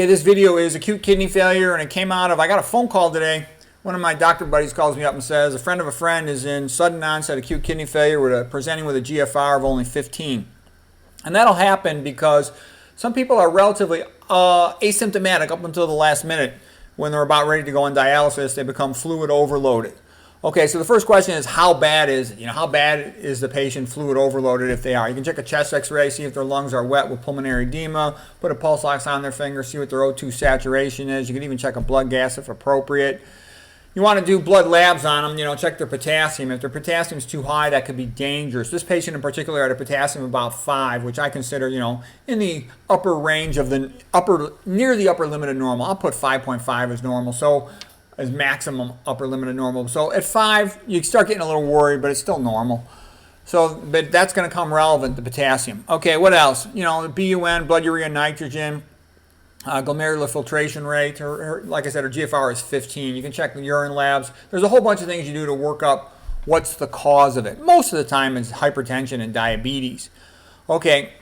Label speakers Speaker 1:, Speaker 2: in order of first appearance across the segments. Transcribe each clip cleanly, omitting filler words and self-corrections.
Speaker 1: Okay, this video is acute kidney failure, and it came out of, I got a phone call today. One of my doctor buddies calls me up and says a friend of a friend is in sudden onset acute kidney failure presenting with a GFR of only 15. And that'll happen because some people are relatively asymptomatic up until the last minute. When they're about ready to go on dialysis, they become fluid overloaded. Okay, so the first question is, how bad is it? How bad is the patient fluid overloaded if they are? You can check a chest x-ray, see if their lungs are wet with pulmonary edema, put a pulse ox on their finger, see what their O2 saturation is. You can even check a blood gas if appropriate. You want to do blood labs on them, check their potassium. If their potassium is too high, that could be dangerous. This patient in particular had a potassium of about 5, which I consider, in the upper range of near the upper limit of normal. I'll put 5.5 as normal. So as maximum upper limit of normal. So at 5, you start getting a little worried, but it's still normal. So, but that's going to come relevant, the potassium. Okay, what else? The BUN, blood urea nitrogen, glomerular filtration rate, or like I said, her GFR is 15. You can check the urine labs. There's a whole bunch of things you do to work up what's the cause of it. Most of the time it's hypertension and diabetes. Okay.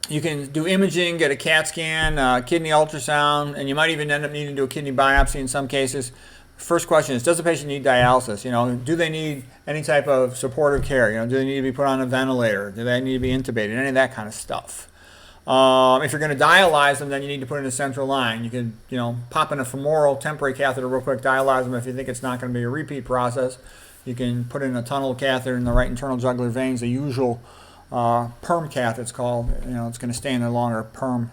Speaker 1: You can do imaging, get a CAT scan, kidney ultrasound, and you might even end up needing to do a kidney biopsy in some cases. First question is, does the patient need dialysis? Do they need any type of supportive care? Do they need to be put on a ventilator? Do they need to be intubated? Any of that kind of stuff. If you're going to dialyze them, then you need to put in a central line. You can, pop in a femoral temporary catheter real quick, dialyze them if you think it's not going to be a repeat process. You can put in a tunnel catheter in the right internal jugular veins, the usual perm cath it's called. It's going to stay in there longer, perm.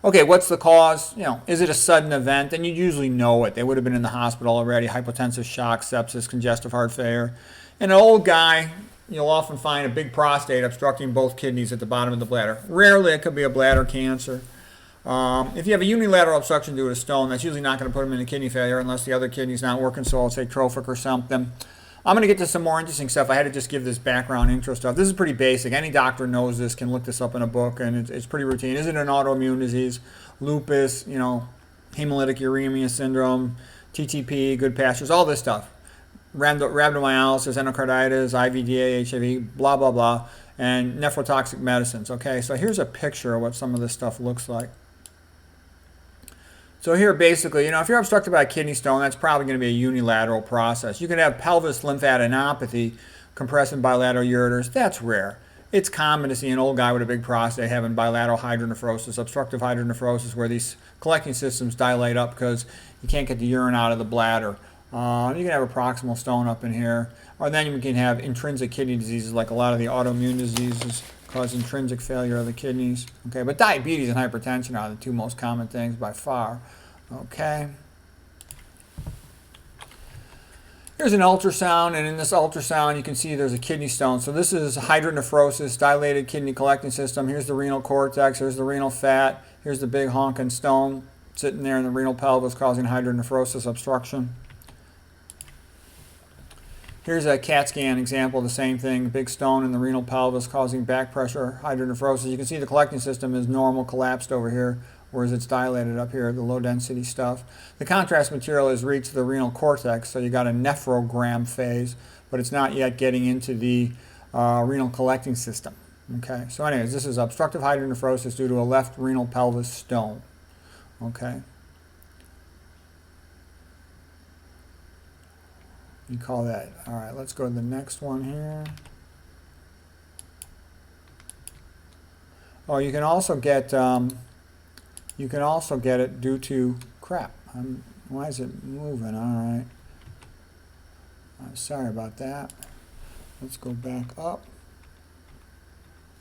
Speaker 1: Okay, what's the cause? Is it a sudden event? And you usually know it. They would have been in the hospital already. Hypotensive shock, sepsis, congestive heart failure. And an old guy, you'll often find a big prostate obstructing both kidneys at the bottom of the bladder. Rarely it could be a bladder cancer. If you have a unilateral obstruction due to a stone, that's usually not going to put them into kidney failure unless the other kidney's not working, so I'll say trophic or something. I'm going to get to some more interesting stuff. I had to just give this background intro stuff. This is pretty basic. Any doctor knows this, can look this up in a book, and it's pretty routine. Is it an autoimmune disease? Lupus, hemolytic uremia syndrome, TTP, good pastures, all this stuff. Rhabdomyolysis, endocarditis, IVDA, HIV, blah, blah, blah, and nephrotoxic medicines. Okay, so here's a picture of what some of this stuff looks like. So here basically, if you're obstructed by a kidney stone, that's probably going to be a unilateral process. You can have pelvis lymphadenopathy, compressive bilateral ureters. That's rare. It's common to see an old guy with a big prostate having bilateral hydronephrosis, obstructive hydronephrosis, where these collecting systems dilate up because you can't get the urine out of the bladder. You can have a proximal stone up in here. Or then you can have intrinsic kidney diseases, like a lot of the autoimmune diseases cause intrinsic failure of the kidneys. Okay, but diabetes and hypertension are the two most common things by far. Okay. Here's an ultrasound, and in this ultrasound you can see there's a kidney stone. So this is hydronephrosis, dilated kidney collecting system. Here's the renal cortex, here's the renal fat, here's the big honking stone sitting there in the renal pelvis causing hydronephrosis obstruction. Here's a CAT scan example, the same thing, big stone in the renal pelvis causing back pressure, hydronephrosis. You can see the collecting system is normal, collapsed over here, whereas it's dilated up here, the low density stuff. The contrast material has reached the renal cortex, so you got a nephrogram phase, but it's not yet getting into the renal collecting system. Okay, so anyways, this is obstructive hydronephrosis due to a left renal pelvis stone. Okay. You call that. All right, let's go to the next one here. Oh, you can also get it due to crap. Why is it moving? All right. I'm sorry about that. Let's go back up.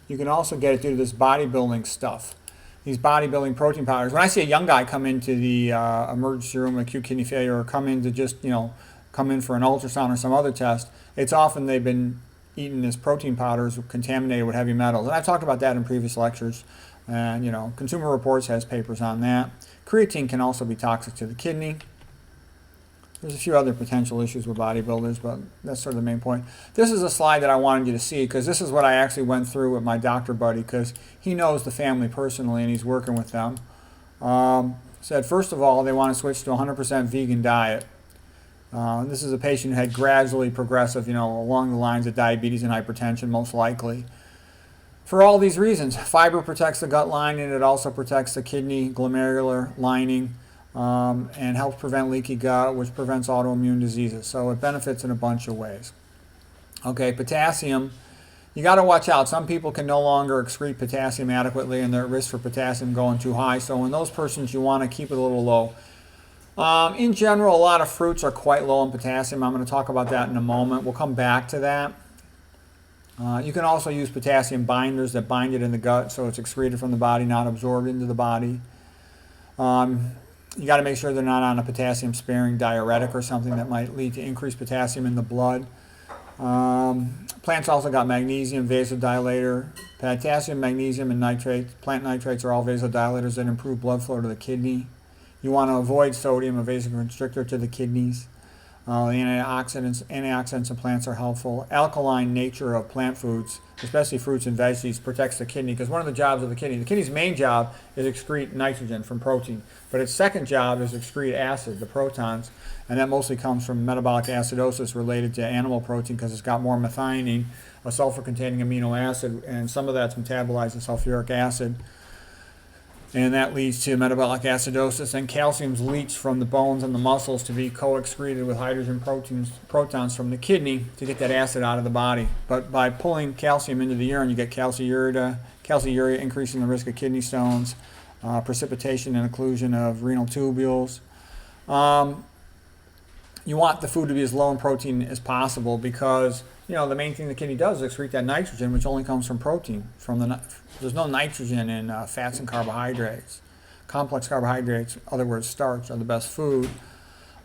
Speaker 1: You can also get it due to this bodybuilding stuff. These bodybuilding protein powders. When I see a young guy come into the emergency room with acute kidney failure, or come in to just, come in for an ultrasound or some other test, it's often they've been eating this protein powders contaminated with heavy metals. And I've talked about that in previous lectures. And, Consumer Reports has papers on that. Creatine can also be toxic to the kidney. There's a few other potential issues with bodybuilders, but that's sort of the main point. This is a slide that I wanted you to see because this is what I actually went through with my doctor buddy, because he knows the family personally and he's working with them. Said, first of all, they want to switch to 100% vegan diet. This is a patient who had gradually progressive, along the lines of diabetes and hypertension, most likely. For all these reasons, fiber protects the gut lining. It also protects the kidney glomerular lining and helps prevent leaky gut, which prevents autoimmune diseases. So it benefits in a bunch of ways. Okay, potassium. You got to watch out. Some people can no longer excrete potassium adequately, and they're at risk for potassium going too high. So in those persons, you want to keep it a little low. In general, a lot of fruits are quite low in potassium. I'm going to talk about that in a moment. We'll come back to that. You can also use potassium binders that bind it in the gut so it's excreted from the body, not absorbed into the body. You got to make sure they're not on a potassium-sparing diuretic or something that might lead to increased potassium in the blood. Plants also got magnesium, vasodilator, potassium, magnesium, and nitrates. Plant nitrates are all vasodilators that improve blood flow to the kidney. You want to avoid sodium, a vasoconstrictor to the kidneys. The antioxidants in plants are helpful. Alkaline nature of plant foods, especially fruits and veggies, protects the kidney, because one of the jobs of the kidney's main job is excrete nitrogen from protein, but its second job is excrete acid, the protons, and that mostly comes from metabolic acidosis related to animal protein because it's got more methionine, a sulfur-containing amino acid, and some of that's metabolized in sulfuric acid. And that leads to metabolic acidosis, and calcium's leached from the bones and the muscles to be co-excreted with hydrogen protons from the kidney to get that acid out of the body. But by pulling calcium into the urine, you get calciuria, increasing the risk of kidney stones, precipitation and occlusion of renal tubules. You want the food to be as low in protein as possible because, the main thing the kidney does is excrete that nitrogen, which only comes from protein. There's no nitrogen in fats and carbohydrates. Complex carbohydrates, in other words, starch, are the best food.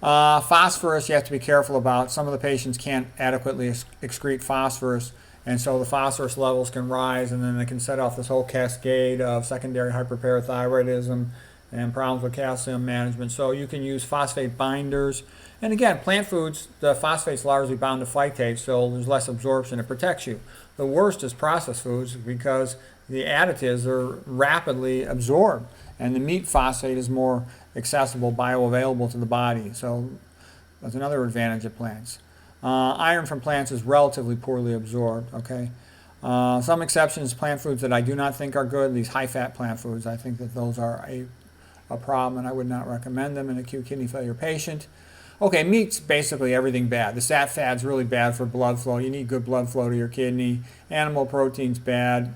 Speaker 1: Phosphorus, you have to be careful about. Some of the patients can't adequately excrete phosphorus, and so the phosphorus levels can rise, and then they can set off this whole cascade of secondary hyperparathyroidism and problems with calcium management. So you can use phosphate binders. And again, plant foods, the phosphate's largely bound to phytate, so there's less absorption. It protects you. The worst is processed foods because the additives are rapidly absorbed, and the meat phosphate is more accessible, bioavailable to the body. So that's another advantage of plants. Iron from plants is relatively poorly absorbed. Okay. Some exceptions, plant foods that I do not think are good, these high-fat plant foods, I think that those are a problem, and I would not recommend them in an acute kidney failure patient. Okay, meat's basically everything bad. The sat fat's really bad for blood flow. You need good blood flow to your kidney. Animal protein's bad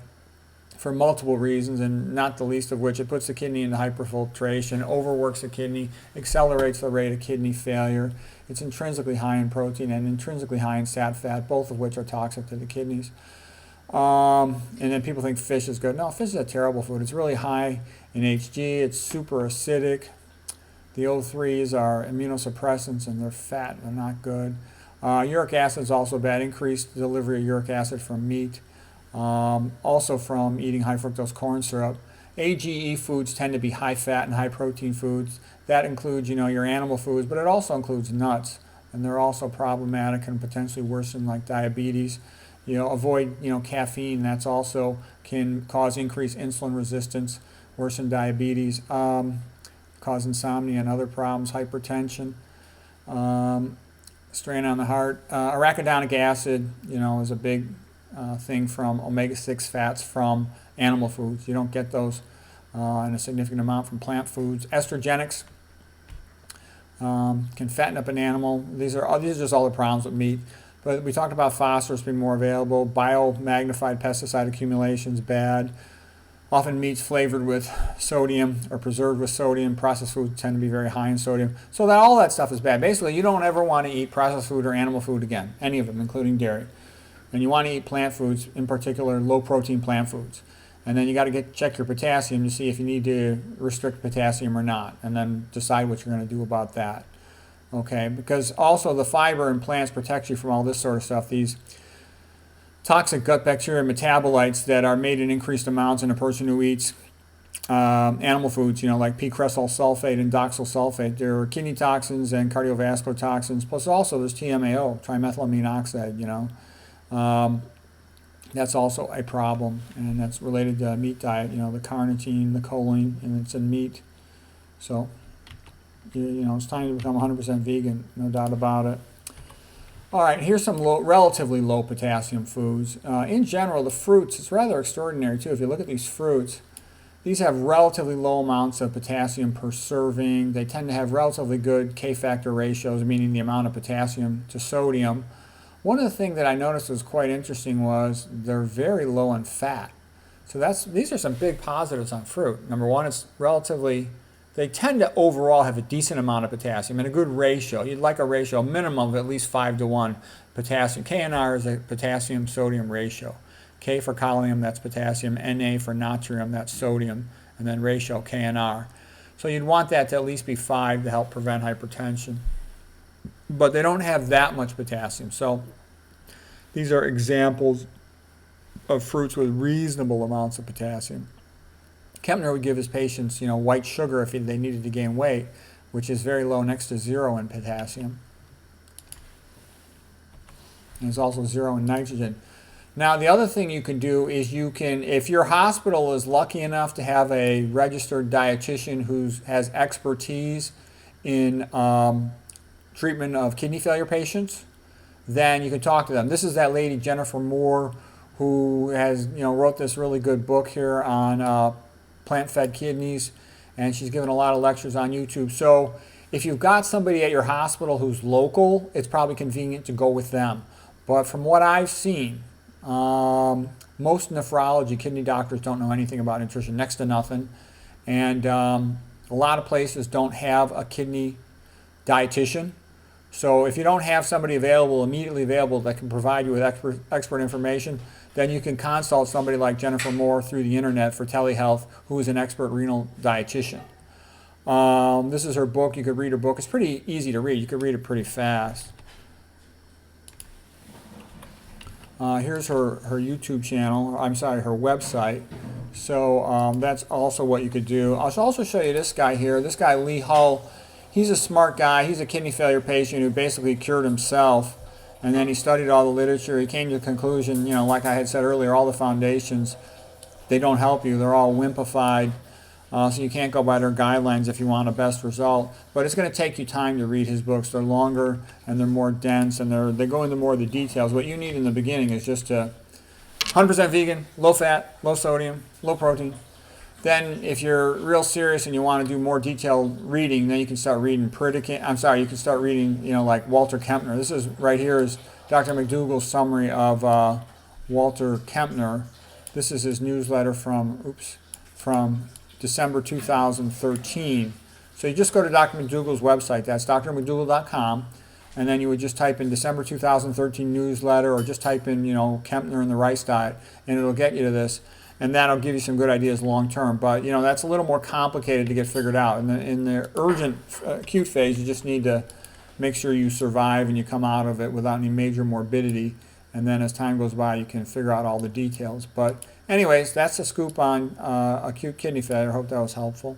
Speaker 1: for multiple reasons, and not the least of which it puts the kidney into hyperfiltration, overworks the kidney, accelerates the rate of kidney failure. It's intrinsically high in protein and intrinsically high in sat fat, both of which are toxic to the kidneys. And then people think fish is good. No, fish is a terrible food. It's really high in Hg. It's super acidic. The O3s are immunosuppressants, and they're fat. They're not good. Uric acid is also bad. Increased delivery of uric acid from meat. Also from eating high fructose corn syrup. AGE foods tend to be high fat and high protein foods. That includes, your animal foods, but it also includes nuts, and they're also problematic and potentially worsen like diabetes. Avoid, caffeine. That's also can cause increased insulin resistance, worsen diabetes, cause insomnia and other problems, hypertension, strain on the heart. Arachidonic acid, is a big thing from omega-6 fats from animal foods. You don't get those in a significant amount from plant foods. Estrogenics can fatten up an animal. These are just all the problems with meat. But we talked about phosphorus being more available. Biomagnified pesticide accumulation is bad. Often meats flavored with sodium or preserved with sodium. Processed foods tend to be very high in sodium. So all that stuff is bad. Basically, you don't ever want to eat processed food or animal food again, any of them, including dairy. And you want to eat plant foods, in particular low-protein plant foods. And then you got to check your potassium to see if you need to restrict potassium or not, and then decide what you're going to do about that. Okay, because also the fiber in plants protects you from all this sort of stuff. These toxic gut bacteria metabolites that are made in increased amounts in a person who eats animal foods, like p-cresol sulfate and doxyl sulfate. There are kidney toxins and cardiovascular toxins, plus also there's TMAO, trimethylamine oxide, That's also a problem, and that's related to meat diet, the carnitine, the choline, and it's in meat. So, it's time to become 100% vegan, no doubt about it. All right, here's some relatively low potassium foods. In general, the fruits, it's rather extraordinary too. If you look at these fruits, these have relatively low amounts of potassium per serving. They tend to have relatively good K-factor ratios, meaning the amount of potassium to sodium. One of the things that I noticed was quite interesting was they're very low in fat. So these are some big positives on fruit. Number one, it's relatively, they tend to overall have a decent amount of potassium and a good ratio. You'd like a ratio, a minimum of at least 5:1 potassium. KNR is a potassium-sodium ratio. K for kalium, that's potassium. Na for natrium, that's sodium. And then ratio KNR. So you'd want that to at least be 5 to help prevent hypertension. But they don't have that much potassium. So these are examples of fruits with reasonable amounts of potassium. Kempner would give his patients, white sugar if they needed to gain weight, which is very low, next to 0 in potassium. And there's also 0 in nitrogen. Now, the other thing you can do is if your hospital is lucky enough to have a registered dietitian who has expertise in treatment of kidney failure patients, then you can talk to them. This is that lady, Jennifer Moore, who has, wrote this really good book here on plant-fed kidneys, and she's given a lot of lectures on YouTube. So if you've got somebody at your hospital who's local, it's probably convenient to go with them. But from what I've seen, most nephrology kidney doctors don't know anything about nutrition, next to nothing. And a lot of places don't have a kidney dietitian. So if you don't have somebody immediately available that can provide you with expert information, then you can consult somebody like Jennifer Moore through the internet for telehealth, who is an expert renal dietitian. This is her book. You could read her book. It's pretty easy to read. You could read it pretty fast. Here's her YouTube channel. I'm sorry, her website. So that's also what you could do. I'll also show you this guy here. This guy, Lee Hull, he's a smart guy. He's a kidney failure patient who basically cured himself. And then he studied all the literature. He came to the conclusion, like I had said earlier, all the foundations, they don't help you. They're all wimpified. So you can't go by their guidelines if you want a best result. But it's going to take you time to read his books. They're longer and they're more dense and they go into more of the details. What you need in the beginning is just 100% vegan, low fat, low sodium, low protein. Then if you're real serious and you want to do more detailed reading, then you can start reading you can start reading, like Walter Kempner. This is right here is Dr. McDougall's summary of Walter Kempner. This is his newsletter from December 2013. So you just go to Dr. McDougall's website. That's drmcdougall.com. And then you would just type in December 2013 newsletter, or just type in, Kempner and the rice diet, and it'll get you to this. And that'll give you some good ideas long term. But, that's a little more complicated to get figured out. In the urgent, acute phase, you just need to make sure you survive and you come out of it without any major morbidity. And then as time goes by, you can figure out all the details. But anyways, that's a scoop on acute kidney failure. I hope that was helpful.